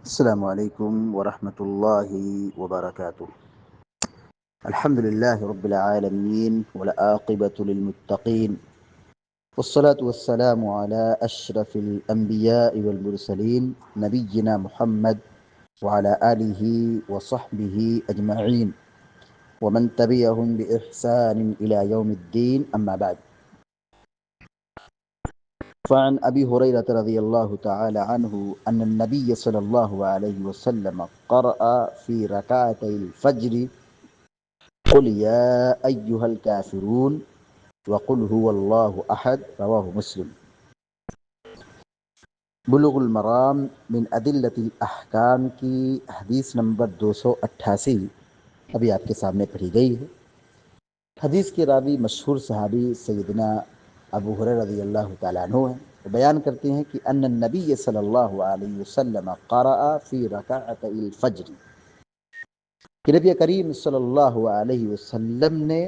السلام عليكم ورحمة الله وبركاته. الحمد لله رب العالمين والعاقبة للمتقين، والصلاة والسلام على أشرف الأنبياء والمرسلين نبينا محمد وعلى آله وصحبه أجمعين ومن تبعهم بإحسان إلى يوم الدين، أما بعد. فعن أبي هريرة رضي الله تعالى عنه أن النبي صلى الله عليه وسلم قرأ في ركعتي الفجر قل يا أيها الكافرون وقل هو الله أحد، رواه مسلم. بلوغ المرام من أدلة الأحکام کی حدیث نمبر 288 ابھی آپ کے سامنے پڑھی گئی ہے۔ حدیث کے راوی مشہور صحابی سیدنا ابو ہریرہ رضی اللہ تعالیٰ عنہ ہیں۔ وہ بیان کرتے ہیں کہ ان النبی صلی اللہ علیہ وسلم قرأ فی رکعتي الفجر، کہ نبی کریم صلی اللہ علیہ وسلم نے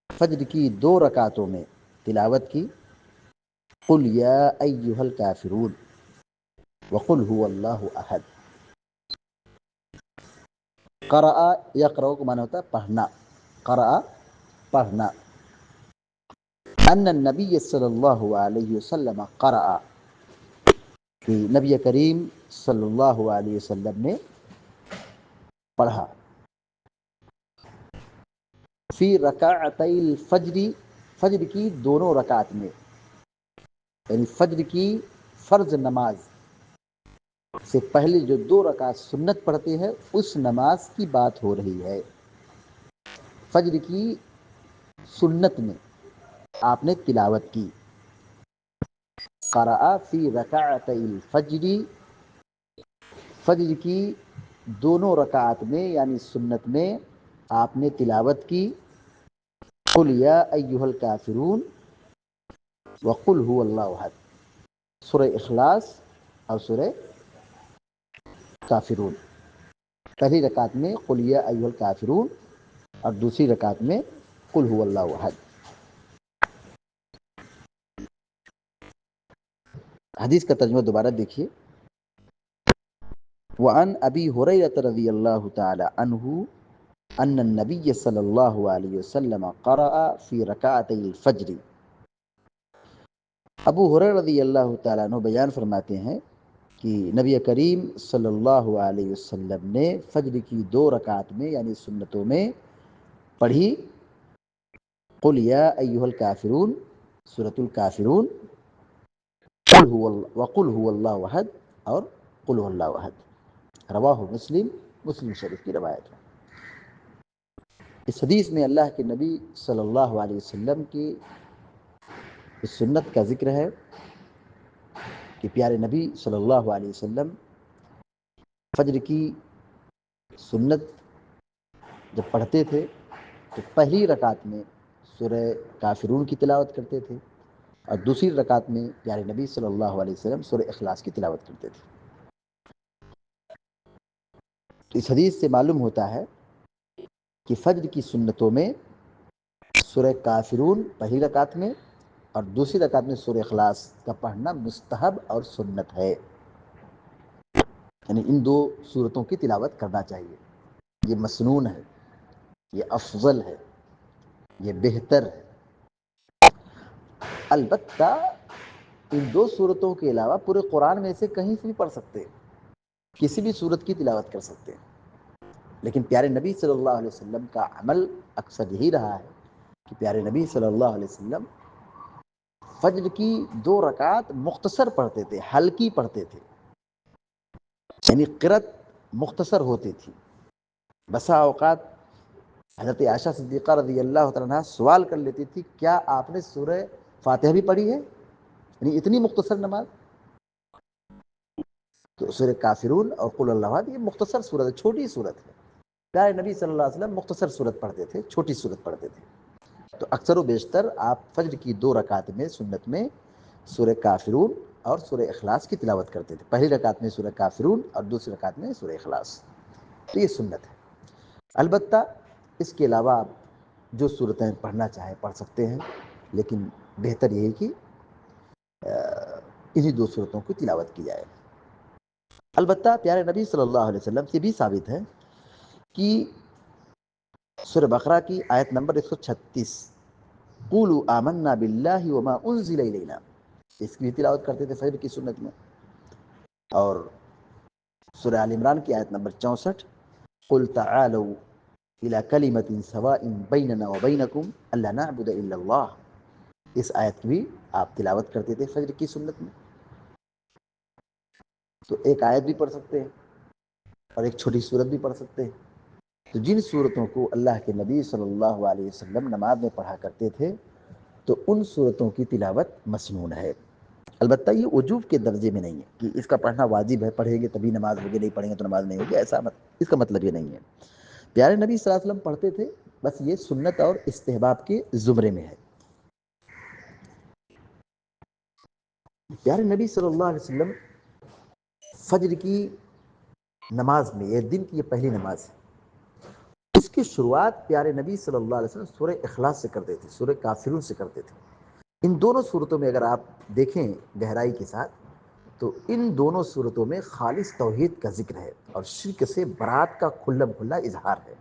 فجر کی 2 رکعتوں میں تلاوت کی قل یا ایھا الکافرون وقل هو اللہ احد۔ قرأ یقرأ کو معنی ہوتا ہے پڑھنا، قرأ پڑھنا۔ ان النبی صلی اللہ علیہ وسلم قرأ، کہ نبی کریم صلی اللہ علیہ وسلم نے پڑھا فی رکعتي الفجر، فجر کی دونوں رکعت میں، یعنی فجر کی فرض نماز سے پہلے جو 2 رکعت سنت پڑھتے ہیں اس نماز کی بات ہو رہی ہے۔ فجر کی سنت میں آپ نے تلاوت کی، قرأ فی رکعتي الفجر، فجر کی دونوں رکعت میں یعنی سنت میں آپ نے تلاوت کی قل یا ایھا الکافرون وقل هو اللہ احد، سورہ اخلاص اور سورہ کافرون۔ پہلی رکعت میں قل یا ایھا الکافرون اور دوسری رکعت میں قل هو اللہ احد۔ حدیث کا ترجمہ دوبارہ دیکھیے۔ وعن ابی ہریرہ رضی اللہ تعالی عنہ ان النبی صلی اللہ علیہ وسلم قرأ فی رکعتي الفجر، ابو ہریرہ رضی اللہ تعالیٰ عنہ بیان فرماتے ہیں کہ نبی کریم صلی اللہ علیہ وسلم نے فجر کی 2 رکعت میں یعنی سنتوں میں پڑھی قل یا ایھا الکافرون، سورۃ الکافرون، وقل هو اللہ احد اور قل هو اللہ احد، رواہ مسلم، مسلم شریف کی روایت ہے۔ اس حدیث میں اللہ کے نبی صلی اللہ علیہ وسلم کی اس سنت کا ذکر ہے کہ پیارے نبی صلی اللہ علیہ وسلم فجر کی سنت جب پڑھتے تھے تو پہلی رکعت میں سورہ کافرون کی تلاوت کرتے تھے اور دوسری رکعت میں پیارے نبی صلی اللہ علیہ وسلم سورہ اخلاص کی تلاوت کرتے تھے۔ تو اس حدیث سے معلوم ہوتا ہے کہ فجر کی سنتوں میں سورہ کافرون پہلی رکعت میں اور دوسری رکعت میں سورہ اخلاص کا پڑھنا مستحب اور سنت ہے، یعنی ان 2 سورتوں کی تلاوت کرنا چاہیے۔ یہ مسنون ہے، یہ افضل ہے، یہ بہتر ہے۔ البتہ ان 2 سورتوں کے علاوہ پورے قرآن میں سے کہیں سے بھی پڑھ سکتے ہیں، کسی بھی سورت کی تلاوت کر سکتے ہیں، لیکن پیارے نبی صلی اللہ علیہ وسلم کا عمل اکثر یہی رہا ہے کہ پیارے نبی صلی اللہ علیہ وسلم فجر کی 2 رکعت مختصر پڑھتے تھے، ہلکی پڑھتے تھے، یعنی قرأت مختصر ہوتی تھی۔ بسا اوقات حضرت عائشہ صدیقہ رضی اللہ تعالیٰ عنہ سوال کر لیتی تھی کیا آپ نے سورہ فاتحہ بھی پڑھی ہے، یعنی اتنی مختصر نماز؟ تو سورہ کافرون اور قل اللہ احد یہ مختصر صورت ہے، چھوٹی صورت ہے۔ پیارے نبی صلی اللہ علیہ وسلم مختصر صورت پڑھتے تھے، چھوٹی صورت پڑھتے تھے، تو اکثر و بیشتر آپ فجر کی 2 رکعت میں سنت میں سورہ کافرون اور سورہ اخلاص کی تلاوت کرتے تھے، پہلی رکعت میں سورہ کافرون اور دوسری رکعت میں سورہ اخلاص، تو یہ سنت ہے۔ البتہ اس کے علاوہ آپ جو صورتیں پڑھنا چاہیں پڑھ سکتے ہیں، لیکن بہتر یہی کہ انہی 2 صورتوں کی تلاوت کی جائے۔ البتہ پیارے نبی صلی اللہ علیہ وسلم سے بھی ثابت ہے کہ سورہ بقرہ کی آیت نمبر 136 قولوا آمنا باللہ وما انزل الینا، اس کی بھی تلاوت کرتے تھے فجر کی سنت میں. اور سورہ آل عمران کی آیت نمبر 64 قل تعالوا الى کلمۃ سواء بیننا وبینکم الا نعبد الا اللہ، اس آیت کی بھی آپ تلاوت کرتے تھے فجر کی سنت میں. تو ایک آیت بھی پڑھ سکتے ہیں اور ایک چھوٹی سورت بھی پڑھ سکتے ہیں. تو جن صورتوں کو اللہ کے نبی صلی اللہ علیہ وسلم نماز میں پڑھا کرتے تھے تو ان صورتوں کی تلاوت مسنون ہے. البتہ یہ وجوب کے درجے میں نہیں ہے کہ اس کا پڑھنا واجب ہے، پڑھیں گے تبھی نماز ہوگی، نہیں پڑھیں گے تو نماز نہیں ہوگی، ایسا اس کا مطلب یہ نہیں ہے. پیارے نبی صلی اللہ علیہ وسلم پڑھتے تھے، بس یہ سنت اور استحباب کے زمرے میں ہے. پیارے نبی صلی اللہ علیہ وسلم فجر کی نماز میں، یہ دن کی یہ پہلی نماز ہے، اس کی شروعات پیارے نبی صلی اللہ علیہ وسلم سورہ اخلاص سے کرتے تھے، سورہ کافرون سے کرتے تھے. ان دونوں صورتوں میں اگر آپ دیکھیں گہرائی کے ساتھ تو ان دونوں صورتوں میں خالص توحید کا ذکر ہے اور شرک سے برات کا کھلم کھلا اظہار ہے.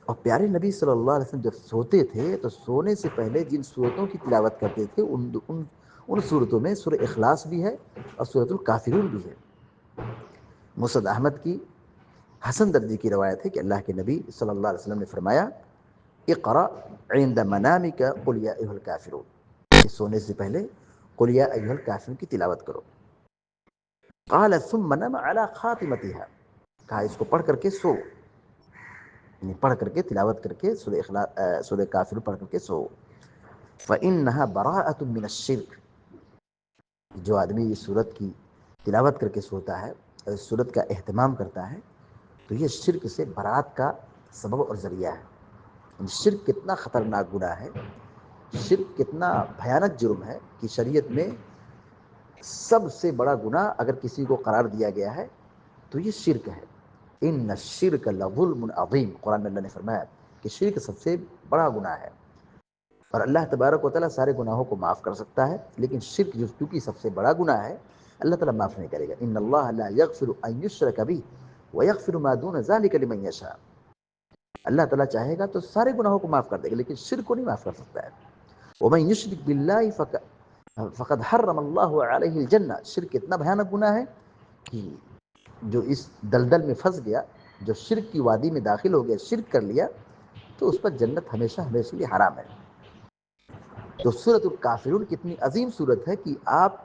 اور پیارے نبی صلی اللہ علیہ وسلم جب سوتے تھے تو سونے سے پہلے جن صورتوں کی تلاوت کرتے تھے ان صورتوں میں سورہ اخلاص بھی ہے اور سورۃ الکافرون بھی ہے. مسند احمد کی حسن درجے کی روایت ہے کہ اللہ کے نبی صلی اللہ علیہ وسلم نے فرمایا اقرأ عند منامک قل یا ایھا الکافرون، کہ سونے سے پہلے قل یا ایھا الکافرون کی تلاوت کرو. قال ثم نم على خاتمتها، کہا اس کو پڑھ کر کے سو، یعنی پڑھ کر کے تلاوت کر کے سورہ کافرون پڑھ کر کے سو. فإنها براءة من الشرك، جو آدمی اس سورت کی تلاوت کر کے سوتا ہے اور اس سورت کا اہتمام کرتا ہے تو یہ شرک سے برات کا سبب اور ذریعہ ہے. شرک کتنا خطرناک گناہ ہے، شرک کتنا بھیانک جرم ہے کہ شریعت میں سب سے بڑا گناہ اگر کسی کو قرار دیا گیا ہے تو یہ شرک ہے. ان الشرک لظلم عظیم، قرآن میں اللہ نے فرمایا کہ شرک سب سے بڑا گناہ ہے. اور اللہ تبارک و تعالیٰ سارے گناہوں کو معاف کر سکتا ہے، لیکن شرک جو کیونکہ سب سے بڑا گناہ ہے اللہ تعالیٰ معاف نہیں کرے گا. ان اللہ لا یغفر ان یشرک بہ ویغفر ما دون ذلک لمن یشاء، اللہ تعالیٰ چاہے گا تو سارے گناہوں کو معاف کر دے گا لیکن شرک کو نہیں معاف کر سکتا ہے. ومن یشرک باللہ فقد حرم اللہ علیہ الجنہ، شرک اتنا بھیانک گناہ ہے کہ جو اس دلدل میں پھنس گیا، جو شرک کی وادی میں داخل ہو گیا، شرک کر لیا، تو اس پر جنت ہمیشہ ہمیشہ لیے حرام ہے. تو سورۃ الکافرون کتنی عظیم سورت ہے کہ آپ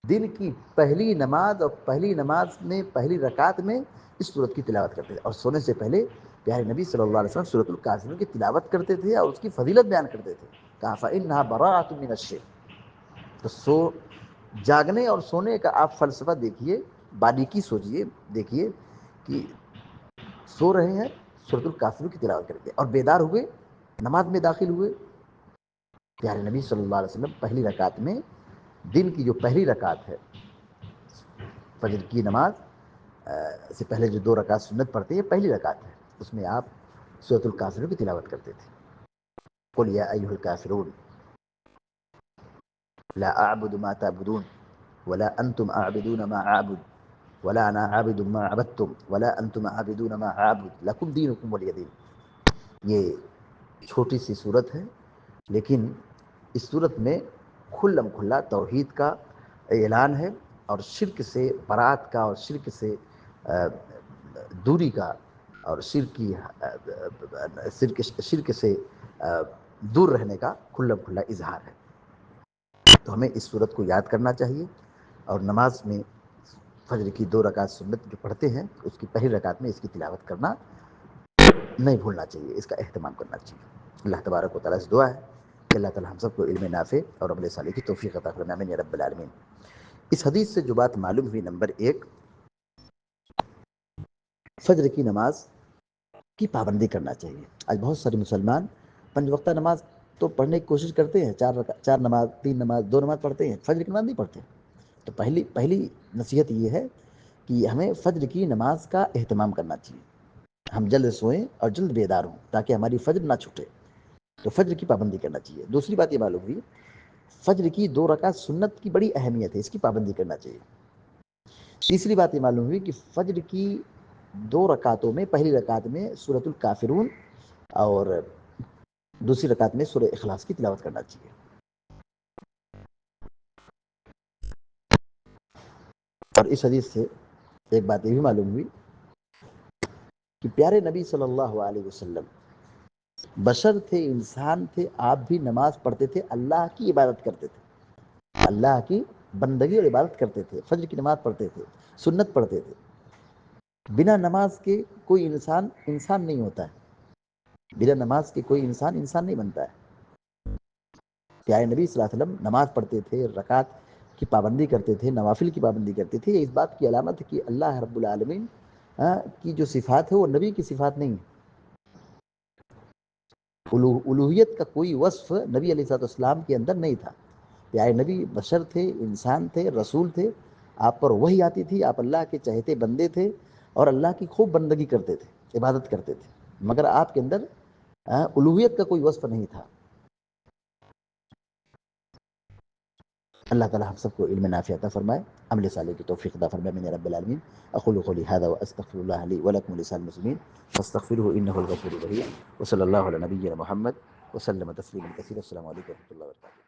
دن کی پہلی نماز اور پہلی نماز میں پہلی رکعت میں اس سورت کی تلاوت کرتے تھے، اور سونے سے پہلے پیارے نبی صلی اللہ علیہ وسلم سورۃ الکافرون کی تلاوت کرتے تھے اور اس کی فضیلت بیان کرتے تھے. کہا فإنها براءة من الشرک. تو جاگنے اور سونے کا آپ فلسفہ دیکھیے، باریکی سوچیے، دیکھیے کہ سو رہے ہیں سورۃ الکافرون کی تلاوت کر کے اور بیدار ہوئے نماز میں داخل ہوئے. پیارے نبی صلی اللہ علیہ وسلم پہلی رکعت میں، دن کی جو پہلی رکعت ہے فجر کی نماز سے پہلے جو 2 رکعت سنت پڑھتے ہیں، پہلی رکعت ہے، اس میں آپ سورۃ الکافرون کی تلاوت کرتے تھے. قل یا ایھا الکافرون لا اعبد ما تعبدون ولا انتم عابدون ما اعبد ولا انا عابد ما عبدتم ولا انتم عابدون ما اعبد لکم دینکم ولی دین. یہ چھوٹی سی صورت ہے لیکن اس صورت میں کھلم کھلا توحید کا اعلان ہے اور شرک سے برات کا اور شرک سے دوری کا اور شرک سے دور رہنے کا کھلم کھلا اظہار ہے. تو ہمیں اس صورت کو یاد کرنا چاہیے اور نماز میں فجر کی 2 رکعت سنت جو پڑھتے ہیں اس کی پہلی رکعت میں اس کی تلاوت کرنا نہیں بھولنا چاہیے، اس کا اہتمام کرنا چاہیے. اللہ تبارک و تعالیٰ سے دعا ہے کہ اللہ تعالیٰ ہم سب کو علم نافع اور عمل صالح کی توفیق عطا فرمائے، آمین یا رب العالمین. اس حدیث سے جو بات معلوم ہوئی، نمبر 1، فجر کی نماز کی پابندی کرنا چاہیے. آج بہت سارے مسلمان 5 وقتہ نماز تو پڑھنے کی کوشش کرتے ہیں، 4 نماز، 3 نماز، 2 نماز پڑھتے ہیں، فجر کی نماز نہیں پڑھتے. تو پہلی نصیحت یہ ہے کہ ہمیں فجر کی نماز کا اہتمام کرنا چاہیے. ہم جلد سوئیں اور جلد بیدار ہوں تاکہ ہماری فجر نہ چھوٹے. تو فجر کی پابندی کرنا چاہیے. دوسری بات یہ معلوم ہوئی، فجر کی 2 رکعت سنت کی بڑی اہمیت ہے، اس کی پابندی کرنا چاہیے. تیسری بات یہ معلوم ہوئی کہ فجر کی 2 رکعتوں میں پہلی رکعت میں سورۃ الکافرون اور دوسری رکعت میں سورہ اخلاص کی تلاوت کرنا چاہیے. اور اس حدیث سے ایک بات یہ بھی معلوم ہوئی کہ پیارے نبی صلی اللہ علیہ وسلم بشر تھے، انسان تھے، آپ بھی نماز پڑھتے تھے، اللہ کی عبادت کرتے تھے، اللہ کی بندگی اور عبادت کرتے تھے، فجر کی نماز پڑھتے تھے، سنت پڑھتے تھے. بنا نماز کے کوئی انسان انسان نہیں ہوتا ہے، بنا نماز کے کوئی انسان انسان نہیں بنتا ہے. پیارے نبی صلی اللہ علیہ وسلم نماز پڑھتے تھے، رکعت کی پابندی کرتے تھے، نوافل کی پابندی کرتے تھے. یہ اس بات کی علامت ہے کہ اللہ رب العالمین کی جو صفات ہے وہ نبی کی صفات نہیں ہے. الوہیت کا کوئی وصف نبی علیہ السلام کے اندر نہیں تھا. پیارے نبی بشر تھے، انسان تھے، رسول تھے، آپ پر وحی آتی تھی، آپ اللہ کے چہتے بندے تھے اور اللہ کی خوب بندگی کرتے تھے، عبادت کرتے تھے، مگر آپ کے اندر الوہیت کا کوئی وصف نہیں تھا. اللہ تعالی ہم سب کو علم نافع عطا فرمائے، عمل صالح کی توفیق عطا فرمائے. من رب العالمین اقول قولی هذا واستغفر الله لي ولكم ولسائر المسلمين فاستغفروه انه الغفور الرحيم. وصلی اللہ علی نبینا محمد وسلم تسلیما کثیرا. السلام علیکم ورحمۃ اللہ وبرکاتہ.